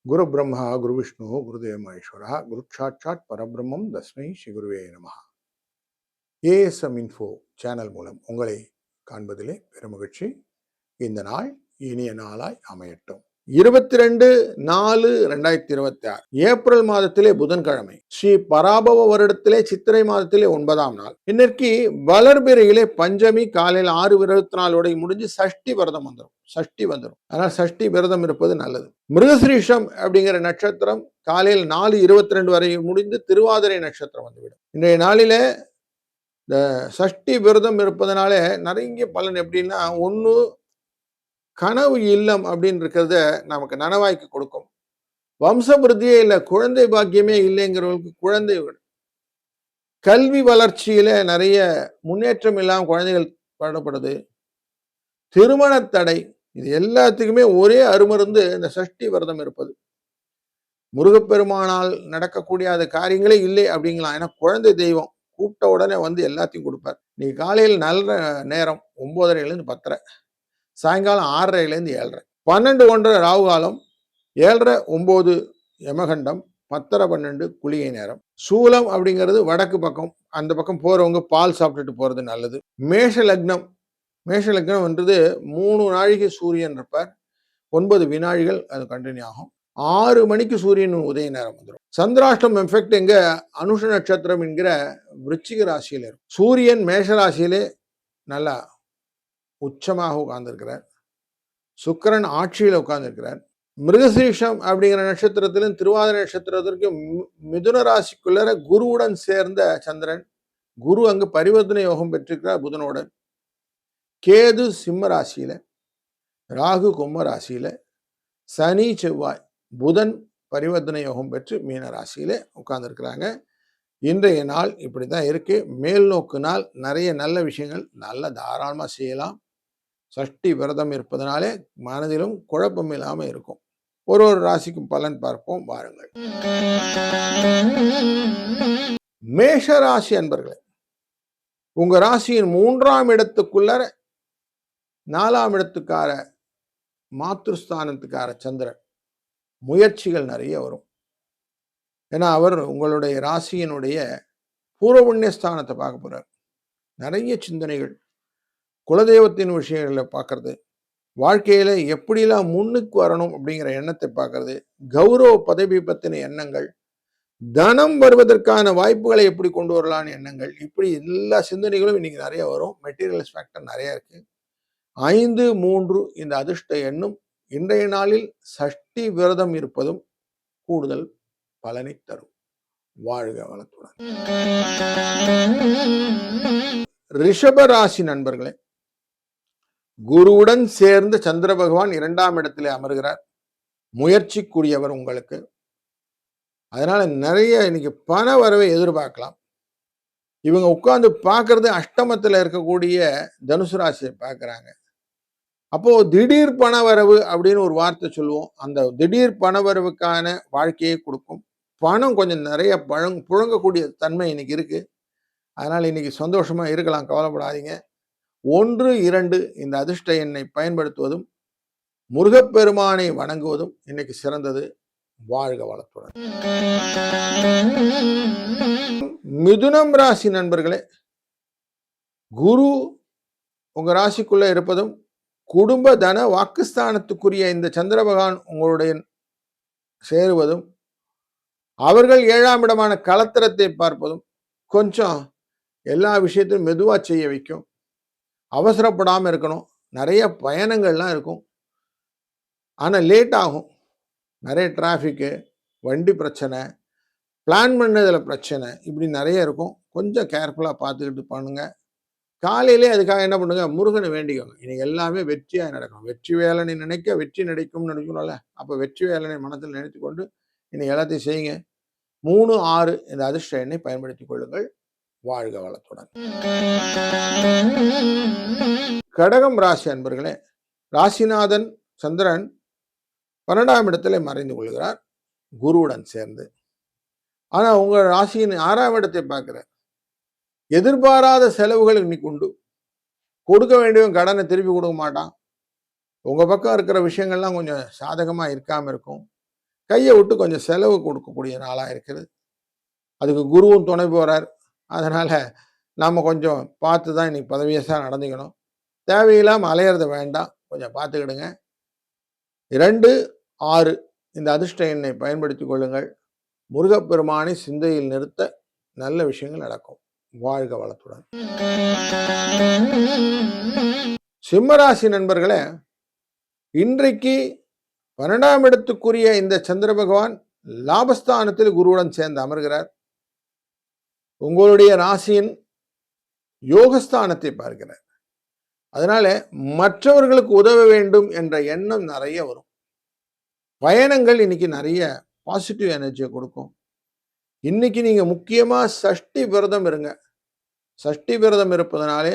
குரு பிரம்மா குரு விஷ்ணு குருதேவ மகேஸ்வரா குரு சாட்சாத் பரபிரம்மம் தஸ்மை ஸ்ரீ குருவே நமஹ. ஏஎஸ்எம் இன்ஃபோ சேனல் மூலம் உங்களை காண்பதிலே பெருமகிழ்ச்சி. இந்த நாள் இனிய நாளாய் அமையட்டும். 22/4/2026 ஏப்ரல் மாதத்திலே புதன்கிழமை, ஸ்ரீ பராபவ வருடத்திலே சித்திரை மாதத்திலே 9ஆம் நாள். இன்னைக்கு வளர்பிறையிலே பஞ்சமி காலையில் 6:24 முடிஞ்சு சஷ்டி விரதம் வந்துடும். அதனால் சஷ்டி விரதம் இருப்பது நல்லது. மிருகசிரீஷம் அப்படிங்கிற நட்சத்திரம் காலையில் 4:22 வரை முடிந்து திருவாதிரை நட்சத்திரம் வந்துவிடும். இன்றைய நாளிலே இந்த சஷ்டி விரதம் இருப்பதனால நிறைய பலன். எப்படின்னா, ஒன்று, கனவு இல்லம் அப்படின்னு இருக்கிறத நமக்கு நனவாக்கி கொடுக்கும். வம்சபிருத்தியே இல்லை, குழந்தை பாக்கியமே இல்லைங்கிறவங்களுக்கு குழந்தை, கல்வி வளர்ச்சியில நிறைய முன்னேற்றம் இல்லாமல் குழந்தைகள் பாடப்படுது, திருமண தடை, இது எல்லாத்துக்குமே ஒரே அருமருந்து இந்த சஷ்டி விரதம் இருப்பது. முருகப்பெருமானால் நடக்கக்கூடிய அந்த காரியங்களே இல்லை அப்படிங்கலாம். ஏன்னா குழந்தை தெய்வம் கூப்பிட்ட உடனே வந்து எல்லாத்தையும் கொடுப்பார். நீ காலையில் நல்ல நேரம் 9:30 10:30, சாயங்காலம் 6:30 7:30, 12 1:30 ராகு காலம், 7:30 9 யமகண்டம், 10:30 12 குளிகை நேரம். சூலம் அப்படிங்கிறது வடக்கு பக்கம். அந்த பக்கம் போறவங்க பால் சாப்பிட்டுட்டு போறது நல்லது. மேஷ லக்னம் என்றது 3 நாழிகை சூரியன் இருப்பார், 9 வினாழிகள் அது கண்டினியூ ஆகும். 6 மணிக்கு சூரியன் உதய நேரம் வந்துடும். சந்திராஷ்டம் எஃபெக்ட் எங்க அனுஷ நட்சத்திரம் என்கிற விருச்சிக ராசியில இருக்கும். சூரியன் மேஷ ராசியிலே நல்லா உச்சமாக உட்கார்ந்துருக்கிறார். சுக்கிரன் ஆட்சியில் உட்கார்ந்துருக்கிறார். மிருகசீஷம் அப்படிங்கிற நட்சத்திரத்திலும் திருவாதிரை நட்சத்திரத்திற்கும் மிதுன ராசிக்குள்ள குருவுடன் சேர்ந்த சந்திரன், குரு அங்கு பரிவர்த்தனை யோகம் பெற்றிருக்கிறார் புதனுடன். கேது சிம்ம ராசியில, ராகு கும்ப ராசியில, சனி செவ்வாய் புதன் பரிவர்த்தனை யோகம் பெற்று மீன ராசியில உட்கார்ந்துருக்கிறாங்க. இன்றைய நாள் இப்படிதான் இருக்கு. மேல் நோக்கு நாள். நிறைய நல்ல விஷயங்கள் நல்ல தாராளமா செய்யலாம். சஷ்டி விரதம் இருப்பதனாலே மனதிலும் குழப்பம் இல்லாம இருக்கும். ஒரு ராசிக்கும் பலன் பார்ப்போம் வாருங்கள். மேஷ ராசி அன்பர்களே, உங்க ராசியின் 3ஆம் இடத்துக்குள்ள 4ஆம் இடத்துக்கார மாத்ருஸ்தானத்துக்கார சந்திரன். முயற்சிகள் நிறைய வரும். ஏன்னா அவர் உங்களுடைய ராசியினுடைய பூர்வ புண்ணிய ஸ்தானத்தை பார்க்க போறார். நிறைய சிந்தனைகள், குலதெய்வத்தின் விஷயங்களை பார்க்கறது, வாழ்க்கையில எப்படிலாம் முன்னுக்கு வரணும் அப்படிங்கிற எண்ணத்தை பார்க்கறது, கௌரவ பதவி பத்தின எண்ணங்கள், தனம் வருவதற்கான வாய்ப்புகளை எப்படி கொண்டு வரலான்னு எண்ணங்கள், இப்படி எல்லா சிந்தனைகளும் இன்னைக்கு நிறைய வரும். மெட்டீரியல்ஸ் ஃபேக்டர் நிறைய இருக்கு. 5 3 இந்த அதிர்ஷ்ட எண்ணும் இன்றைய நாளில் சஷ்டி விரதம் இருப்பதும் கூடுதல் பலனை தரும். வாழ்க வளத்துடன். ரிஷப ராசி நண்பர்களே, குருவுடன் சேர்ந்து சந்திர பகவான் 2ஆம் இடத்திலே அமர்கிறார். முயற்சிக்குரியவர் உங்களுக்கு. அதனால நிறைய இன்னைக்கு பண வரவை எதிர்பார்க்கலாம். இவங்க உட்கார்ந்து பார்க்கறது அஷ்டமத்தில் இருக்கக்கூடிய தனுசு ராசியை பார்க்குறாங்க. அப்போ திடீர் பணவரவு அப்படின்னு ஒரு வார்த்தை சொல்லுவோம். அந்த திடீர் பணவரவுக்கான வாழ்க்கையை கொடுக்கும். பணம் கொஞ்சம் நிறைய புழங்கக்கூடிய தன்மை இன்னைக்கு இருக்கு. அதனால இன்னைக்கு சந்தோஷமா இருக்கலாம், கவலைப்படாதீங்க. 1 2 இந்த அதிர்ஷ்ட எண்ணை பயன்படுத்துவதும் முருகப்பெருமானை வணங்குவதும் இன்னைக்கு சிறந்தது. வாழ்க வளத்துடன். மிதுனம் ராசி நண்பர்களே, குரு உங்க ராசிக்குள்ள இருப்பதும் குடும்ப தன வாக்குஸ்தானத்துக்குரிய இந்த சந்திர பகவான் உங்களுடைய சேருவதும் அவர்கள் 7ஆம் இடமான களத்திரத்தை பார்ப்பதும் கொஞ்சம் எல்லா விஷயத்தையும் மெதுவா செய்ய வைக்கும். அவசரப்படாம இருக்கணும். நிறைய பயணங்கள்லாம் இருக்கும், ஆனால் லேட் ஆகும். நிறைய டிராஃபிக்கு, வண்டி பிரச்சனை, பிளான் பண்ணதில் பிரச்சனை, இப்படி நிறைய இருக்கும். கொஞ்சம் கேர்ஃபுல்லாக பார்த்துக்கிட்டு பண்ணுங்க. காலையிலே அதுக்காக என்ன பண்ணுங்க, முருகனை வேண்டிக்கோங்க. இன்னைக்கு எல்லாமே வெற்றியாக நடக்கும். வெற்றி வேலனை நினைக்க வெற்றி நடக்கும்னு நினைக்கணும்ல. அப்போ வெற்றி வேலனை மனத்தில் நினைத்து கொண்டு இன்னைக்கு எல்லாத்தையும் செய்யுங்க. 3 6 இந்த அதிர்ஷ்ட எண்ணை பயன்படுத்திக் கொள்ளுங்கள். வாழ்க வளத்துடன். கடகம் ராசி அன்பர்களே, ராசிநாதன் சந்திரன் 12ஆம் இடத்திலே மறைந்து கொள்கிறார் குருவுடன் சேர்ந்து. ஆனா உங்க ராசியின் 6ஆம் இடத்தை பார்க்கிறார். எதிர்பாராத செலவுகள் இன்னைக்கு உண்டு. கொடுக்க வேண்டியவன் கடனை திருப்பி கொடுக்க மாட்டான். உங்க பக்கம் இருக்கிற விஷயங்கள்லாம் கொஞ்சம் சாதகமா இருக்காம இருக்கும். கையை விட்டு கொஞ்சம் செலவு கொடுக்கக்கூடிய நாளாக இருக்கிறது. அதுக்கு குருவும் துணை போகிறார். அதனால் நாம் கொஞ்சம் பார்த்து தான் இன்னைக்கு பதவியசாக நடந்துக்கணும். தேவையில்லாமல் அலையிறது வேண்டாம், கொஞ்சம் பார்த்துக்கிடுங்க. 2, 6 இந்த அதிர்ஷ்ட எண்ணை பயன்படுத்திக் கொள்ளுங்கள். முருகப்பெருமானை சிந்தையில் நிறுத்த நல்ல விஷயங்கள் நடக்கும். வாழ்க வளத்துடன். சிம்மராசி நண்பர்களே, இன்றைக்கு 12ஆம் இடத்துக்குரிய இந்த சந்திர பகவான் லாபஸ்தானத்தில் குருவுடன் சேர்ந்து அமர்கிறார். உங்களுடைய ராசியின் யோகஸ்தானத்தை பார்க்கிறார். அதனால மற்றவர்களுக்கு உதவ வேண்டும் என்ற எண்ணம் நிறைய வரும். பயணங்கள் இன்னைக்கு நிறைய பாசிட்டிவ் எனர்ஜியை கொடுக்கும். இன்னைக்கு நீங்க முக்கியமா சஷ்டி விரதம் இருங்க. சஷ்டி விரதம் இருப்பதனாலே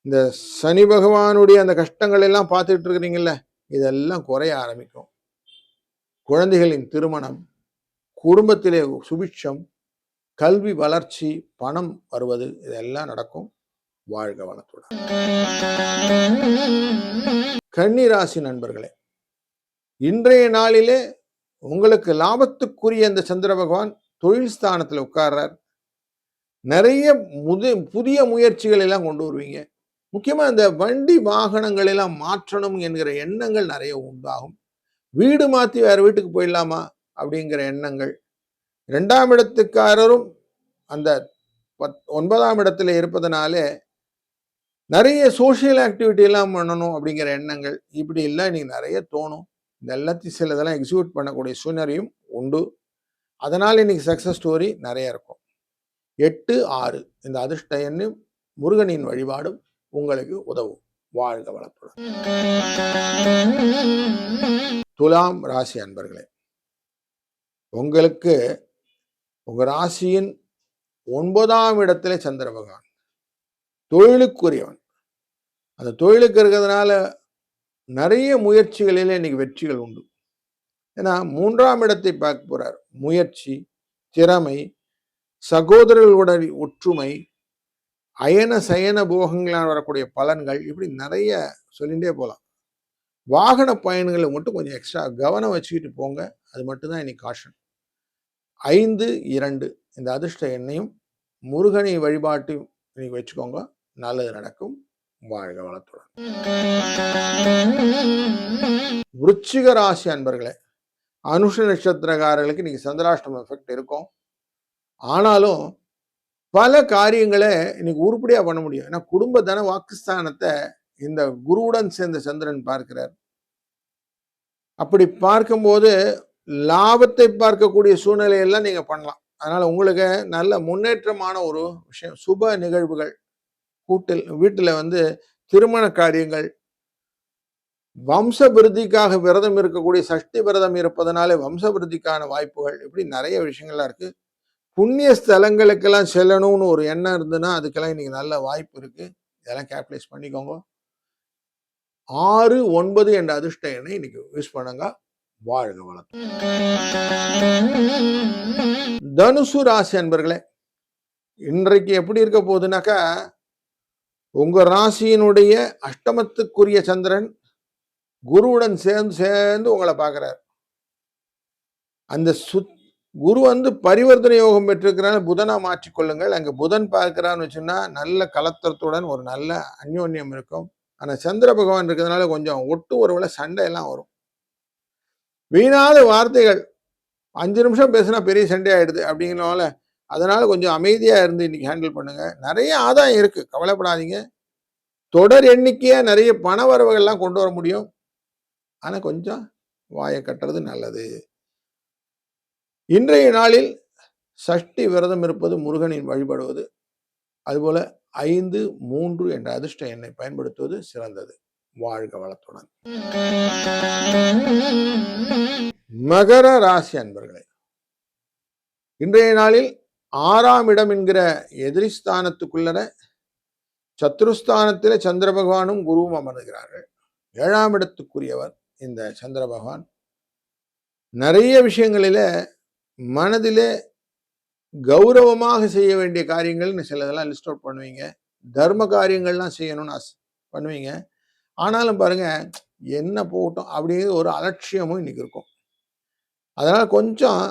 இந்த சனி பகவானுடைய அந்த கஷ்டங்கள் எல்லாம் பார்த்துட்டு இருக்கிறீங்கல்ல, இதெல்லாம் குறைய ஆரம்பிக்கும். குழந்தைகளின் திருமணம், குடும்பத்திலே சுபிட்சம், கல்வி வளர்ச்சி, பணம் வருவது, இதெல்லாம் நடக்கும். வாழ்க வளத்துடன். கன்னி ராசி நண்பர்களே, இன்றைய நாளிலே உங்களுக்கு லாபத்துக்குரிய இந்த சந்திர பகவான் தொழில் ஸ்தானத்தில் உட்கார்றார். நிறைய புதிய முயற்சிகள் எல்லாம் கொண்டு வருவீங்க. முக்கியமா இந்த வண்டி வாகனங்கள் எல்லாம் மாற்றணும் என்கிற எண்ணங்கள் நிறைய உண்டாகும். வீடு மாற்றி வேற வீட்டுக்கு போயிடலாமா அப்படிங்கிற எண்ணங்கள். 2ஆம் இடத்துக்காரரும் அந்த 9ஆம் இடத்துல இருப்பதனாலே நிறைய சோசியல் ஆக்டிவிட்டி எல்லாம் பண்ணணும் அப்படிங்கிற எண்ணங்கள், இப்படி எல்லாம் இன்னைக்கு நிறைய தோணும். இந்த எல்லாத்தையும் சிலதெல்லாம் எக்ஸிக்யூட் பண்ணக்கூடிய சூழ்நிலையும் உண்டு. அதனால் இன்னைக்கு சக்சஸ் ஸ்டோரி நிறைய இருக்கும். 8, 6 இந்த அதிர்ஷ்ட எண்ணும் முருகனின் வழிபாடும் உங்களுக்கு உதவும். வாழ்க வளத்துடன். துலாம் ராசி அன்பர்களே, உங்களுக்கு உங்க ராசியின் 9ஆம் இடத்திலே சந்திர பகவான் தொழிலுக்குரியவன். அந்த தொழிலுக்கு இருக்கிறதுனால நிறைய முயற்சிகளிலே இன்னைக்கு வெற்றிகள் உண்டு. ஏன்னா 3ஆம் இடத்தை பார்க்க போறார். முயற்சி, திறமை, சகோதரர்களுடன் ஒற்றுமை, அயன சயன போகங்களால் வரக்கூடிய பலன்கள், இப்படி நிறைய சொல்லிகிட்டே போகலாம். வாகன பயணங்களை மட்டும் கொஞ்சம் எக்ஸ்ட்ரா கவனம் வச்சுக்கிட்டு போங்க. அது மட்டும்தான் இன்னைக்கு காஷன். 5, 2 இந்த அதிர்ஷ்ட எண்ணையும் முருகனை வழிபாட்டையும் இன்னைக்கு வச்சுக்கோங்க. நல்லது நடக்கும். வாழ்க வளத்துடன். விருச்சிக ராசி அன்பர்களே, அனுஷ நட்சத்திரக்காரர்களுக்கு இன்னைக்கு சந்திராஷ்டம எஃபெக்ட் இருக்கும். ஆனாலும் பல காரியங்களை இன்னைக்கு உருப்படியா பண்ண முடியும். ஏன்னா குடும்ப தன வாக்குஸ்தானத்தை இந்த குருவுடன் சேர்ந்த சந்திரன் பார்க்கிறார். அப்படி பார்க்கும்போது லாபத்தை பார்க்கக்கூடிய சூழ்நிலையெல்லாம் நீங்க பண்ணலாம். அதனால உங்களுக்கு நல்ல முன்னேற்றமான ஒரு விஷயம். சுப நிகழ்வுகள், வீட்டில் திருமண காரியங்கள், வம்ச விருத்திக்காக விரதம் இருக்கக்கூடிய சஷ்டி விரதம் இருப்பதனால வம்ச விருத்திக்கான வாய்ப்புகள், இப்படி நிறைய விஷயங்கள்லாம் இருக்கு. புண்ணிய ஸ்தலங்களுக்கெல்லாம் செல்லணும்னு ஒரு எண்ணம் இருந்ததுன்னா அதுக்கெல்லாம் இன்னைக்கு நல்ல வாய்ப்பு இருக்கு. இதெல்லாம் கேபிடலைஸ் பண்ணிக்கோங்க. 6, 9 என்ற அதிர்ஷ்ட எண்ணை இன்னைக்கு யூஸ் பண்ணுங்க. வாழ்க வளம். தனுசு ராசி அன்பர்களே, இன்றைக்கு எப்படி இருக்க போகுதுனாக்கா, உங்க ராசியினுடைய அஷ்டமத்துக்குரிய சந்திரன் குருவுடன் சேர்ந்து உங்களை பார்க்கிறார். அந்த குரு பரிவர்த்தனை யோகம் பெற்றிருக்கிறாங்க. புதனா மாற்றிக்கொள்ளுங்கள். அங்க புதன் பார்க்கிறான்னு வச்சுன்னா நல்ல கலத்திரத்துடன் ஒரு நல்ல அந்யோன்யம் இருக்கும். ஆனா சந்திர பகவான் இருக்கிறதுனால கொஞ்சம் ஒட்டு ஒருவேளை சண்டை எல்லாம் வரும். வீணாத வார்த்தைகள் 5 நிமிஷம் பேசினா பெரிய சண்டை ஆயிடுது அப்படிங்கிறனால, அதனால கொஞ்சம் அமைதியா இருந்து இன்னைக்கு ஹேண்டில் பண்ணுங்க. நிறைய ஆதாயம் இருக்கு, கவலைப்படாதீங்க. தொடர் எண்ணிக்கையா நிறைய பண வரவுகள்லாம் கொண்டு வர முடியும். ஆனா கொஞ்சம் வாயை கட்டுறது நல்லது. இன்றைய நாளில் சஷ்டி விரதம் இருப்பது, முருகனின் வழிபடுவது, அதுபோல 5, 3 என்ற அதிர்ஷ்ட எண்ணை பயன்படுத்துவது சிறந்தது. வாழ்க வளத்துடன். மகர ராசி அன்பர்களே, இன்றைய நாளில் 6ஆம் இடம் என்கிற எதிரிஸ்தானத்துக்குள்ளர சத்ருஸ்தானத்திலே சந்திர பகவானும் குருவும் அமர்கிறார்கள். 7ஆம் இடத்துக்குரியவர் இந்த சந்திர பகவான். நிறைய விஷயங்களிலே மனதிலே கௌரவமாக செய்ய வேண்டிய காரியங்கள்னு சிலதெல்லாம் லிஸ்ட் அவுட் பண்ணுவீங்க. தர்ம காரியங்கள்லாம் செய்யணும்னு பண்ணுவீங்க. ஆனாலும் பாருங்க, என்ன போகட்டும் அப்படிங்கிற ஒரு அலட்சியமும் இன்னைக்கு இருக்கும். அதனால கொஞ்சம்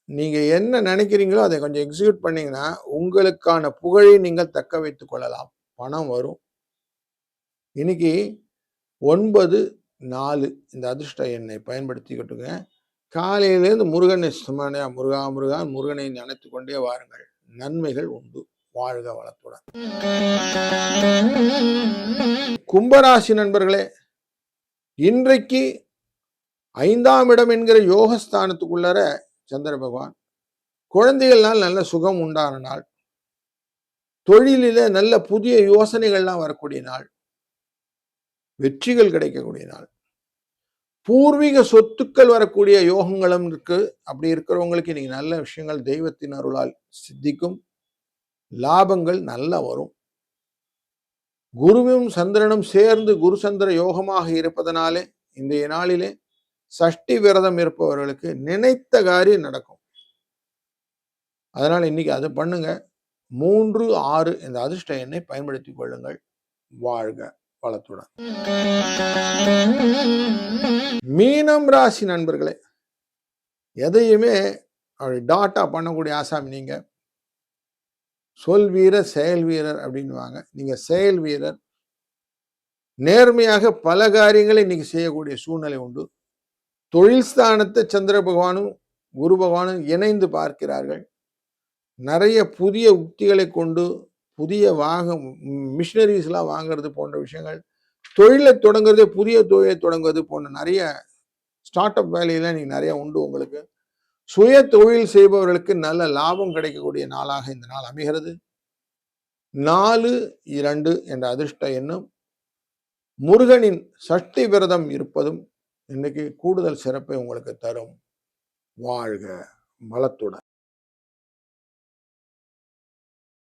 நீங்க என்ன நினைக்கிறீங்களோ அதை கொஞ்சம் எக்ஸிக்யூட் பண்ணீங்கன்னா, உங்களுக்கான புகழை நீங்கள் தக்க வைத்துக் கொள்ளலாம். பணம் வரும். இன்னைக்கு 9, 4 இந்த அதிர்ஷ்ட எண்ணை பயன்படுத்திக்கிட்டுங்க. காலையிலேருந்து முருகனை சுமனையா முருகா முருகா முருகனை நினைத்துக் கொண்டே வாருங்கள். நன்மைகள் உண்டு. வாழ்க வளத்துடன். கும்பராசி நண்பர்களே, இன்றைக்கு 5ஆம் இடம் என்கிற யோகஸ்தானத்துக்குள்ளார சந்திர பகவான். குழந்தைகள்னால் நல்ல சுகம் உண்டான நாள். தொழிலில நல்ல புதிய யோசனைகள்லாம் வரக்கூடிய நாள். வெற்றிகள் கிடைக்கக்கூடிய நாள். பூர்வீக சொத்துக்கள் வரக்கூடிய யோகங்களும் இருக்கு. அப்படி இருக்கிறவங்களுக்கு இன்னைக்கு நல்ல விஷயங்கள் தெய்வத்தின் அருளால் சித்திக்கும். லாபங்கள் நல்லா வரும். குருவும் சந்திரனும் சேர்ந்து குரு சந்திர யோகமாக இருப்பதனாலே இன்றைய நாளிலே சஷ்டி விரதம் இருப்பவர்களுக்கு நினைத்த காரியம் நடக்கும். அதனால இன்னைக்கு அது பண்ணுங்க. 3, 6 இந்த அதிர்ஷ்ட எண்ணை பயன்படுத்திக் கொள்ளுங்கள். வாழ்க வளத்துடன். மீனம் ராசி நண்பர்களே, எதையுமே டாட்டா பண்ணக்கூடிய ஆசாமி நீங்க. சொல் வீரர் செயல் வீரர் அப்படின்வாங்க. நீங்க செயல் வீரர். நேர்மையாக பல காரியங்களை இன்னைக்கு செய்யக்கூடிய சூழ்நிலை உண்டு. தொழில் ஸ்தானத்தை சந்திர பகவானும் குரு பகவானும் இணைந்து பார்க்கிறார்கள். நிறைய புதிய உத்திகளை கொண்டு புதிய மிஷினரிஸ்லாம் வாங்குறது போன்ற விஷயங்கள், தொழிலை தொடங்குறது, புதிய தொழிலை தொடங்குவது போன்ற நிறைய ஸ்டார்ட் அப் வேலையெல்லாம் இன்னைக்கு நிறைய உண்டு உங்களுக்கு. சுய தொழில் செய்பவர்களுக்கு நல்ல லாபம் கிடைக்கக்கூடிய நாளாக இந்த நாள் அமைகிறது. 4, 2 என்ற அதிர்ஷ்ட எண்ணும் முருகனின் சஷ்டி விரதம் இருப்பதும் இன்னைக்கு கூடுதல் சிறப்பை உங்களுக்கு தரும். வாழ்க வளத்துடன்.